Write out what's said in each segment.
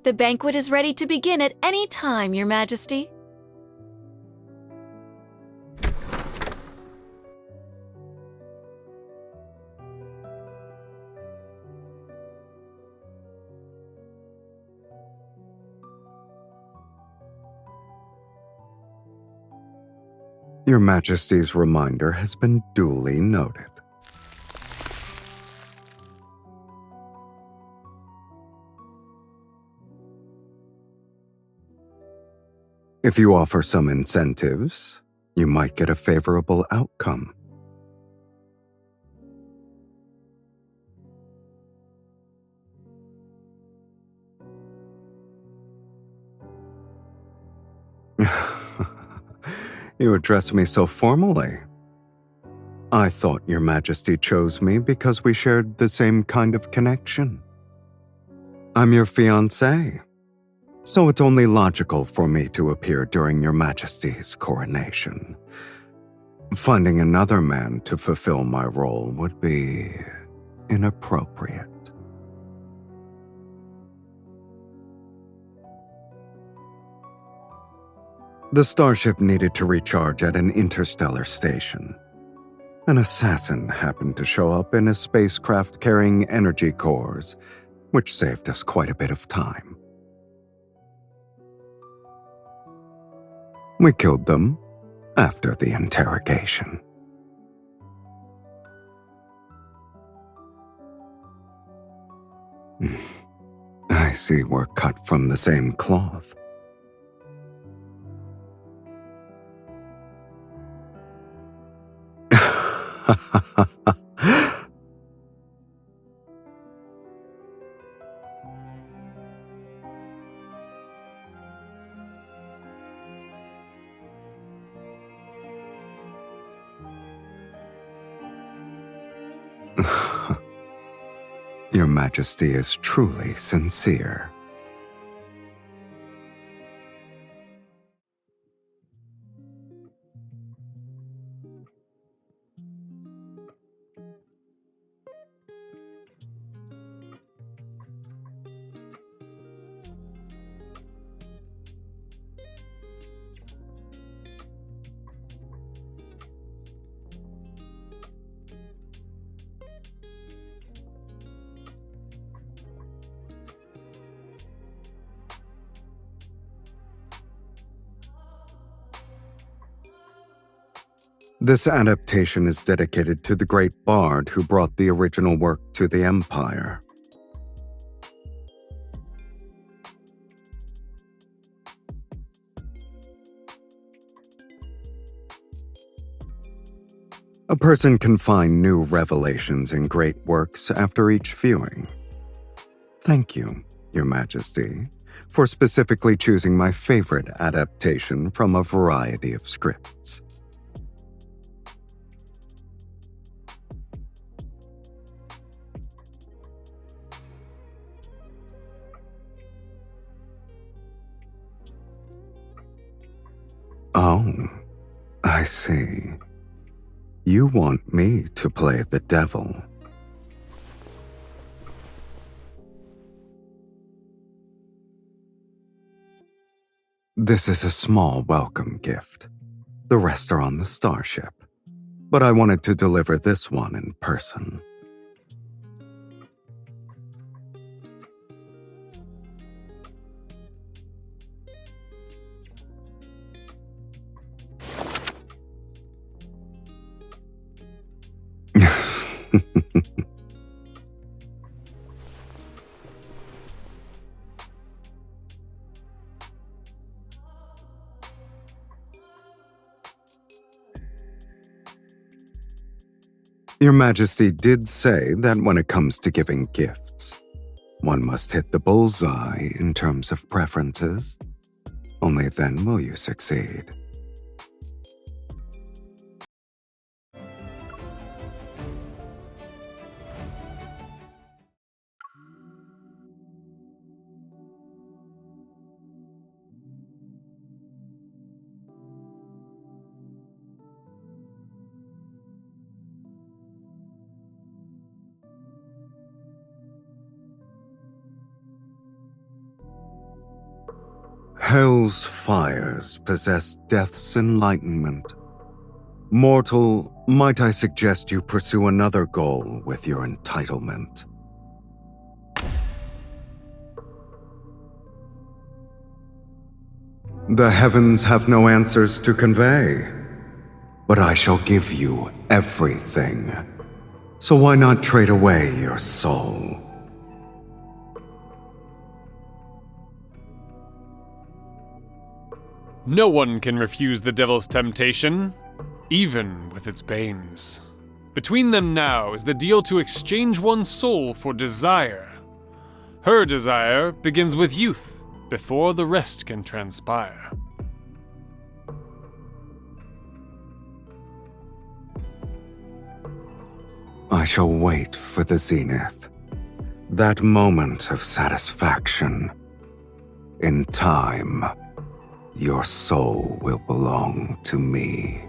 The banquet is ready to begin at any time, Your Majesty. Your Majesty's reminder has been duly noted. If you offer some incentives, you might get a favorable outcome. You address me so formally. I thought Your Majesty chose me because we shared the same kind of connection. I'm your fiancé, so it's only logical for me to appear during Your Majesty's coronation. Finding another man to fulfill my role would be inappropriate. The starship needed to recharge at an interstellar station. An assassin happened to show up in a spacecraft carrying energy cores, which saved us quite a bit of time. We killed them after the interrogation. I see we're cut from the same cloth. Your Majesty is truly sincere. This adaptation is dedicated to the great bard who brought the original work to the Empire. A person can find new revelations in great works after each viewing. Thank you, Your Majesty, for specifically choosing my favorite adaptation from a variety of scripts. Oh, I see. You want me to play the devil. This is a small welcome gift. The rest are on the starship, but I wanted to deliver this one in person. Your Majesty did say that when it comes to giving gifts, one must hit the bullseye in terms of preferences. Only then will you succeed. Hell's fires possess death's enlightenment. Mortal, might I suggest you pursue another goal with your entitlement? The heavens have no answers to convey, but I shall give you everything. So why not trade away your soul? No one can refuse the devil's temptation, even with its banes. Between them now is the deal to exchange one's soul for desire. Her desire begins with youth, before the rest can transpire. I shall wait for the zenith, that moment of satisfaction. In time, your soul will belong to me.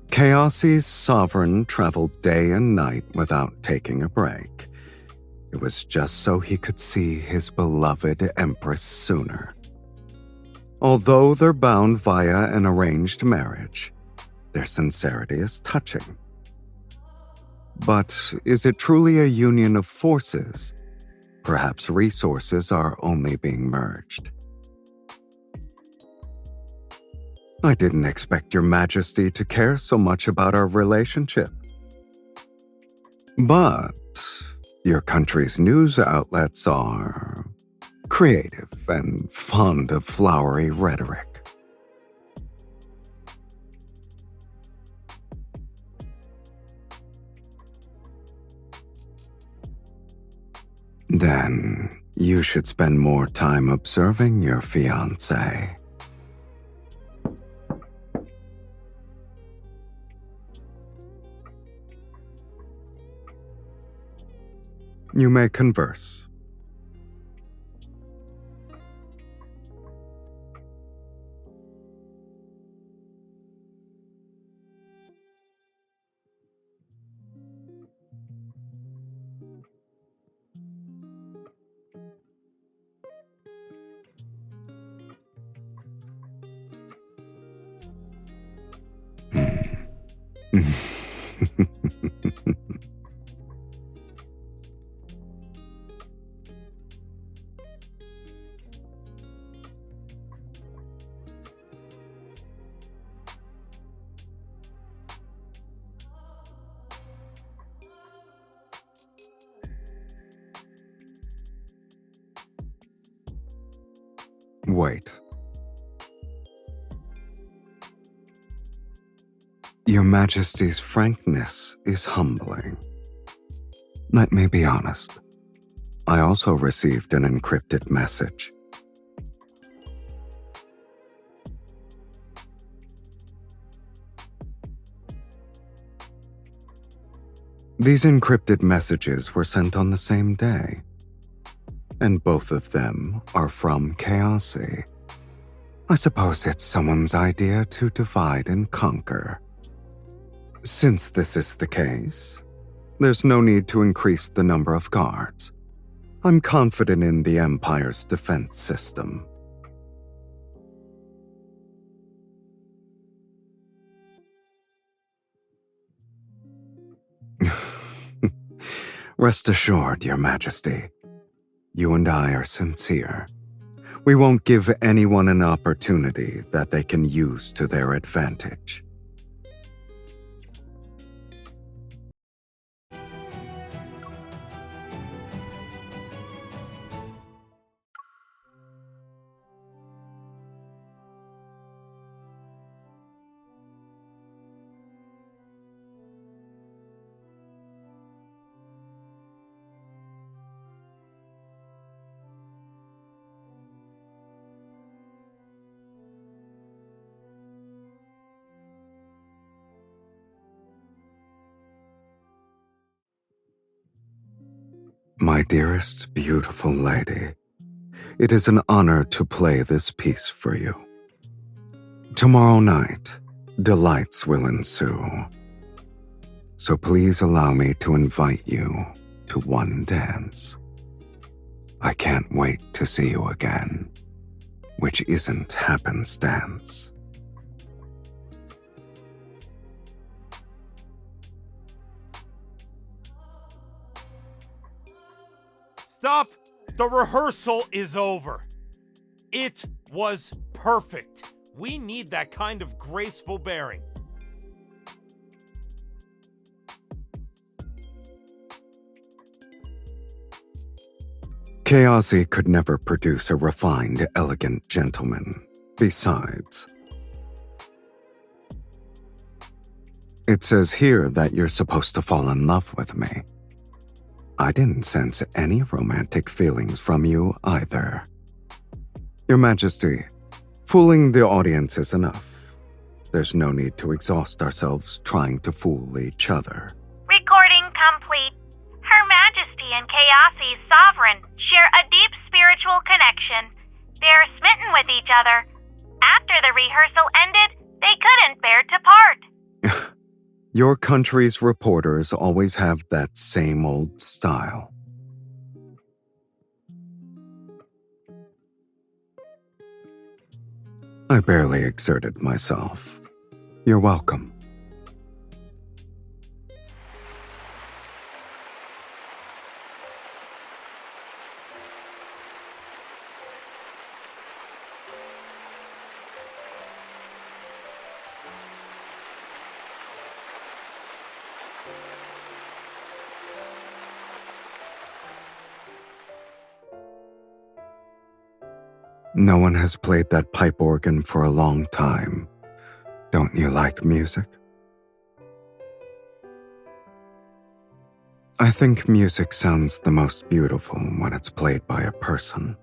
Chaosi's sovereign traveled day and night without taking a break. It was just so he could see his beloved Empress sooner. Although they're bound via an arranged marriage, their sincerity is touching. But is it truly a union of forces? Perhaps resources are only being merged. I didn't expect your majesty to care so much about our relationship. But your country's news outlets are creative and fond of flowery rhetoric. Then you should spend more time observing your fiancé. You may converse. Wait. Your Majesty's frankness is humbling. Let me be honest. I also received an encrypted message. These encrypted messages were sent on the same day, and both of them are from Chaosi. I suppose it's someone's idea to divide and conquer. Since this is the case, there's no need to increase the number of guards. I'm confident in the Empire's defense system. Rest assured, Your Majesty, you and I are sincere. We won't give anyone an opportunity that they can use to their advantage. My dearest, beautiful lady, it is an honor to play this piece for you. Tomorrow night, delights will ensue. So please allow me to invite you to one dance. I can't wait to see you again, which isn't happenstance. Stop! The rehearsal is over. It was perfect. We need that kind of graceful bearing. Chaosy could never produce a refined, elegant gentleman. Besides, it says here that you're supposed to fall in love with me. I didn't sense any romantic feelings from you either. Your Majesty, fooling the audience is enough. There's no need to exhaust ourselves trying to fool each other. Recording complete. Her Majesty and Chaosy's sovereign share a deep spiritual connection. They're smitten with each other. After the rehearsal ended, they couldn't bear to part. Your country's reporters always have that same old style. I barely exerted myself. You're welcome. No one has played that pipe organ for a long time. Don't you like music? I think music sounds the most beautiful when it's played by a person.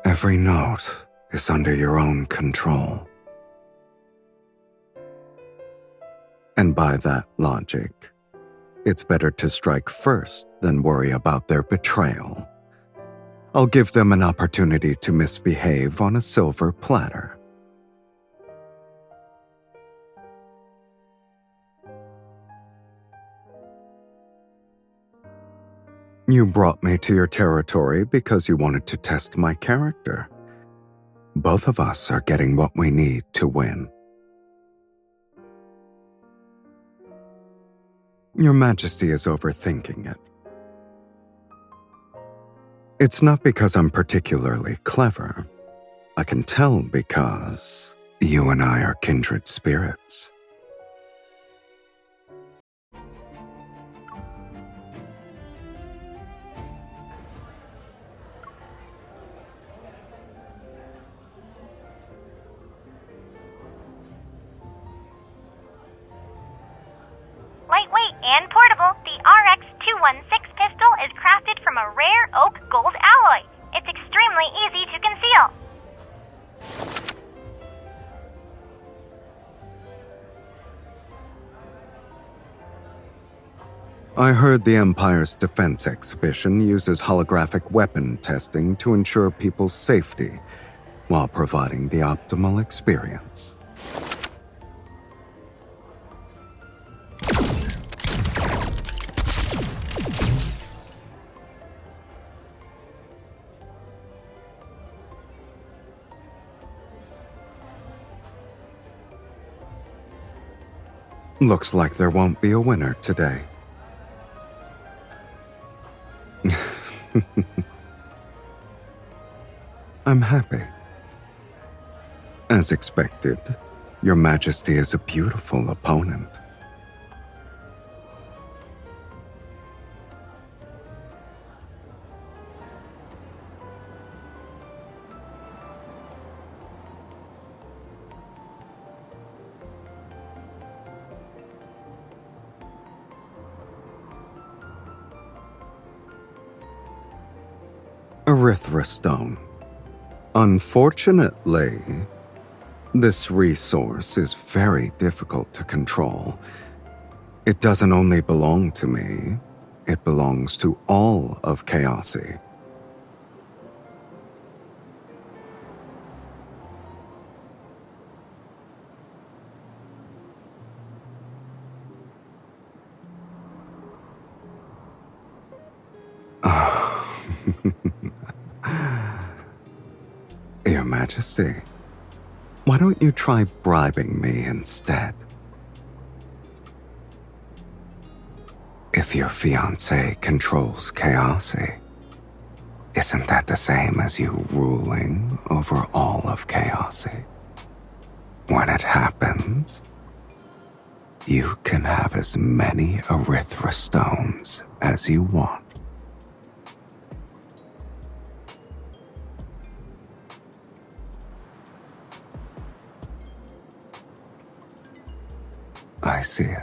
Every note is under your own control. And by that logic, it's better to strike first than worry about their betrayal. I'll give them an opportunity to misbehave on a silver platter. You brought me to your territory because you wanted to test my character. Both of us are getting what we need to win. Your Majesty is overthinking it. It's not because I'm particularly clever. I can tell because you and I are kindred spirits. Lightweight and portable, the RX-216 pistol is crafted from a rare oak gold alloy. It's extremely easy to conceal. I heard the Empire's defense exhibition uses holographic weapon testing to ensure people's safety while providing the optimal experience. Looks like there won't be a winner today. I'm happy. As expected, Your Majesty is a beautiful opponent. Erythrostone. Unfortunately, this resource is very difficult to control. It doesn't only belong to me, it belongs to all of Chaosy. Your Majesty, why don't you try bribing me instead? If your fiancé controls Chaosy, isn't that the same as you ruling over all of Chaosy? When it happens, you can have as many Erythra stones as you want. I see it.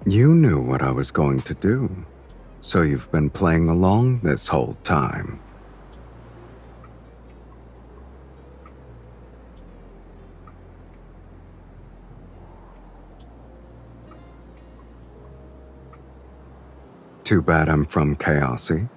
You knew what I was going to do, so you've been playing along this whole time. Too bad I'm from Chaosy.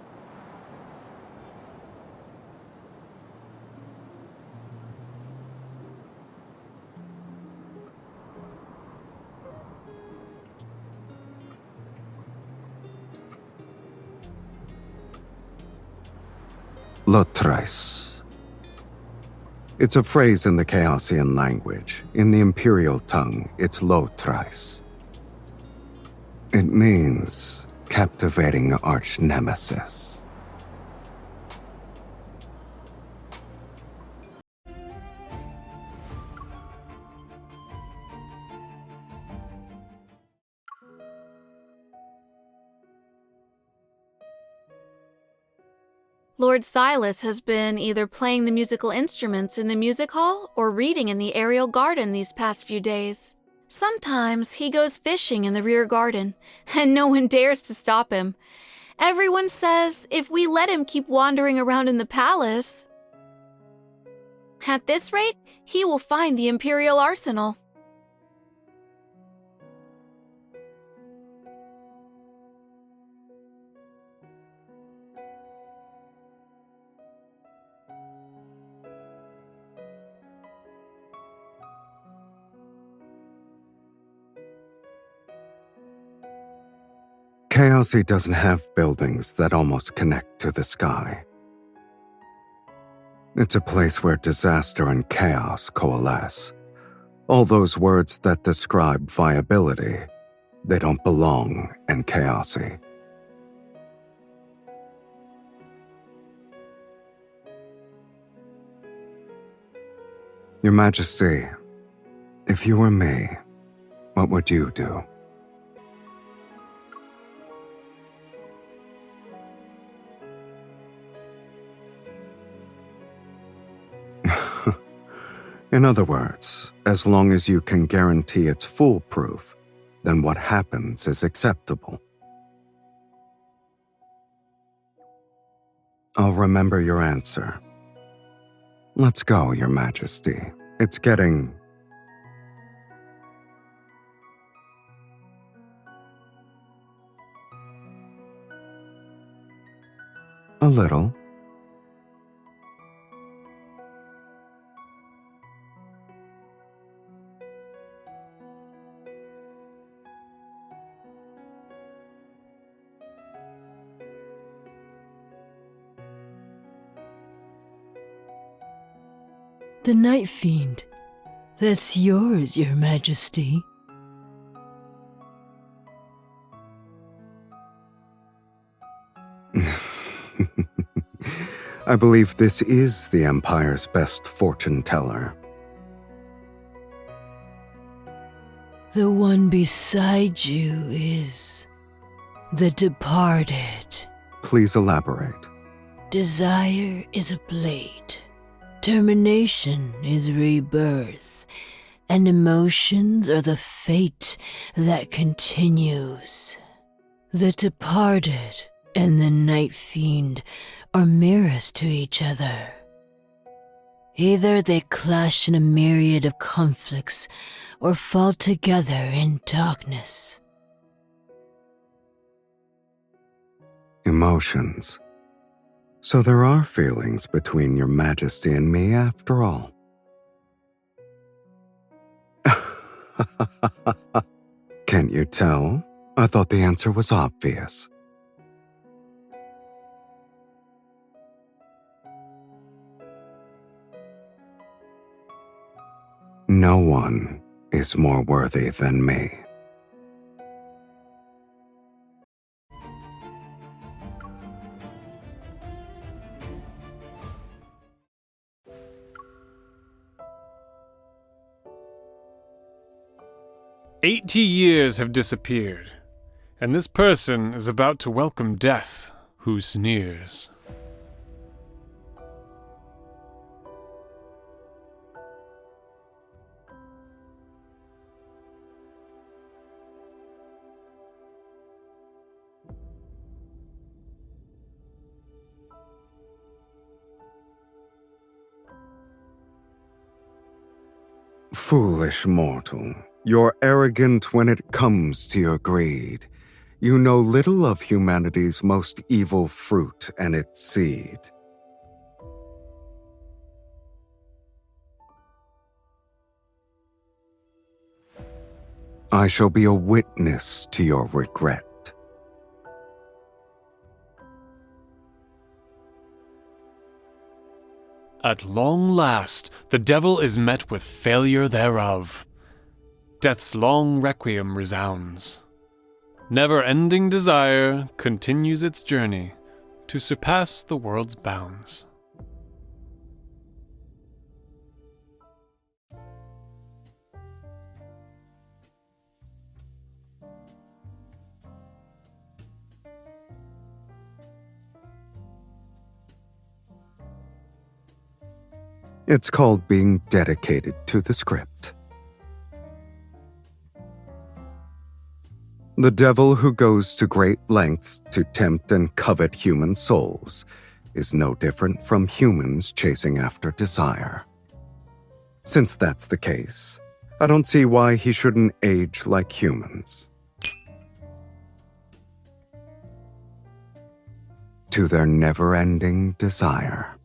Lotrais. It's a phrase in the Chaosian language. In the Imperial tongue, it's Lotrais. It means captivating arch-nemesis. Lord Sylus has been either playing the musical instruments in the music hall or reading in the aerial garden these past few days. Sometimes he goes fishing in the rear garden, and no one dares to stop him. Everyone says if we let him keep wandering around in the palace, at this rate, he will find the Imperial arsenal. Chaosy doesn't have buildings that almost connect to the sky. It's a place where disaster and chaos coalesce. All those words that describe viability, they don't belong in Chaosy. Your Majesty, if you were me, what would you do? In other words, as long as you can guarantee it's foolproof, then what happens is acceptable. I'll remember your answer. Let's go, Your Majesty. It's getting... a little. The Night Fiend. That's yours, Your Majesty. I believe this is the Empire's best fortune teller. The one beside you is the departed. Please elaborate. Desire is a blade. Termination is rebirth. and emotions are the fate that continues. The departed and the night fiend are mirrors to each other. Either they clash in a myriad of conflicts or fall together in darkness. Emotions. So there are feelings between your majesty and me after all. Can't you tell? I thought the answer was obvious. No one is more worthy than me. "80 years have disappeared, and this person is about to welcome death, who sneers. Foolish mortal, you're arrogant when it comes to your greed. You know little of humanity's most evil fruit and its seed. I shall be a witness to your regret. At long last, the devil is met with failure thereof. Death's long requiem resounds. Never-ending desire continues its journey to surpass the world's bounds. It's called being dedicated to the script. The devil who goes to great lengths to tempt and covet human souls is no different from humans chasing after desire. Since that's the case, I don't see why he shouldn't age like humans. To their never-ending desire.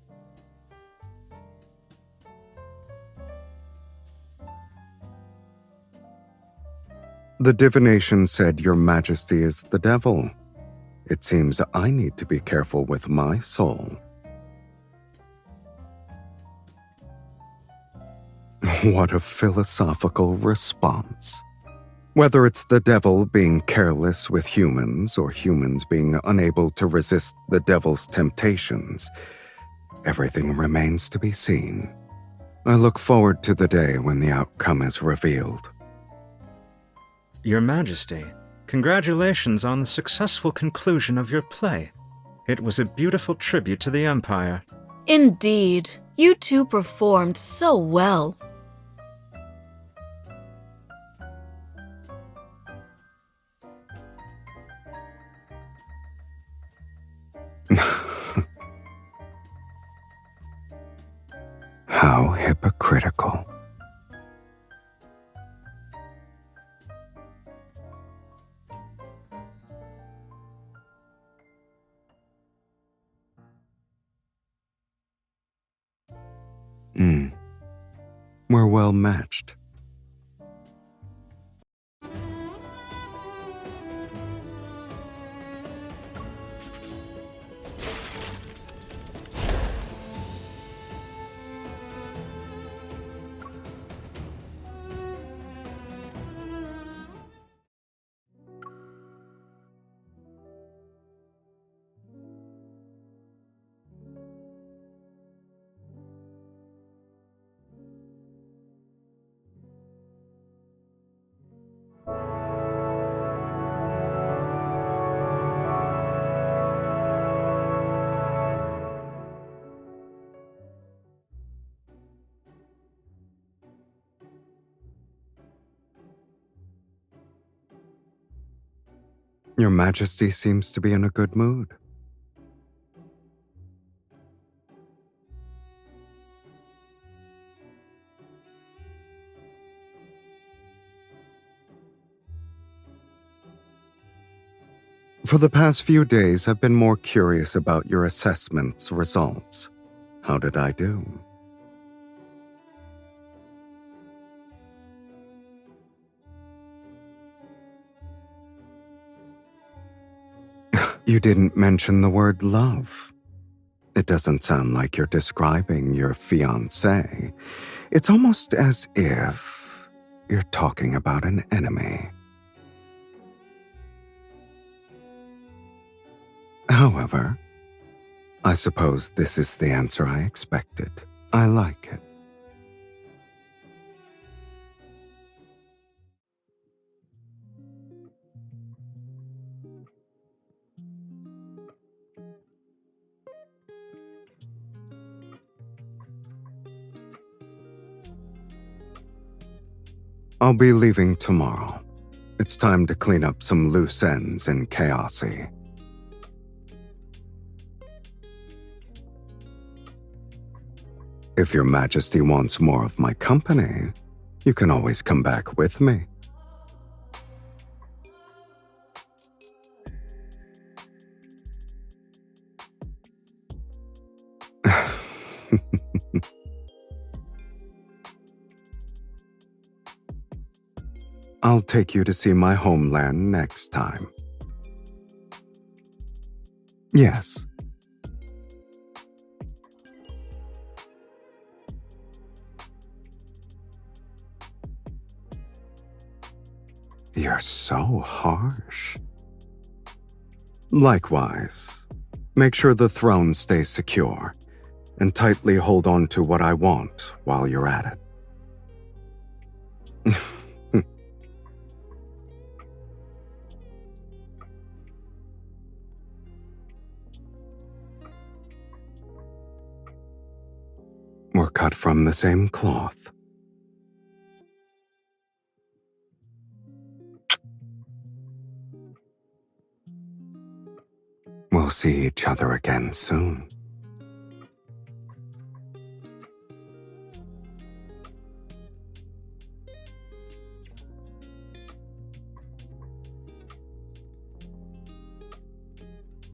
The divination said your majesty is the devil. It seems I need to be careful with my soul. What a philosophical response. Whether it's the devil being careless with humans or humans being unable to resist the devil's temptations, everything remains to be seen. I look forward to the day when the outcome is revealed. Your Majesty, congratulations on the successful conclusion of your play. It was a beautiful tribute to the Empire. Indeed, you two performed so well. How hypocritical. We're well matched. Your Majesty seems to be in a good mood. For the past few days, I've been more curious about your assessment's results. How did I do? You didn't mention the word love. It doesn't sound like you're describing your fiancé. It's almost as if you're talking about an enemy. However, I suppose this is the answer I expected. I like it. I'll be leaving tomorrow. It's time to clean up some loose ends in Chaosy. If your Majesty wants more of my company, you can always come back with me. I'll take you to see my homeland next time. Yes. You're so harsh. Likewise, make sure the throne stays secure, and tightly hold on to what I want while you're at it. We're cut from the same cloth. We'll see each other again soon.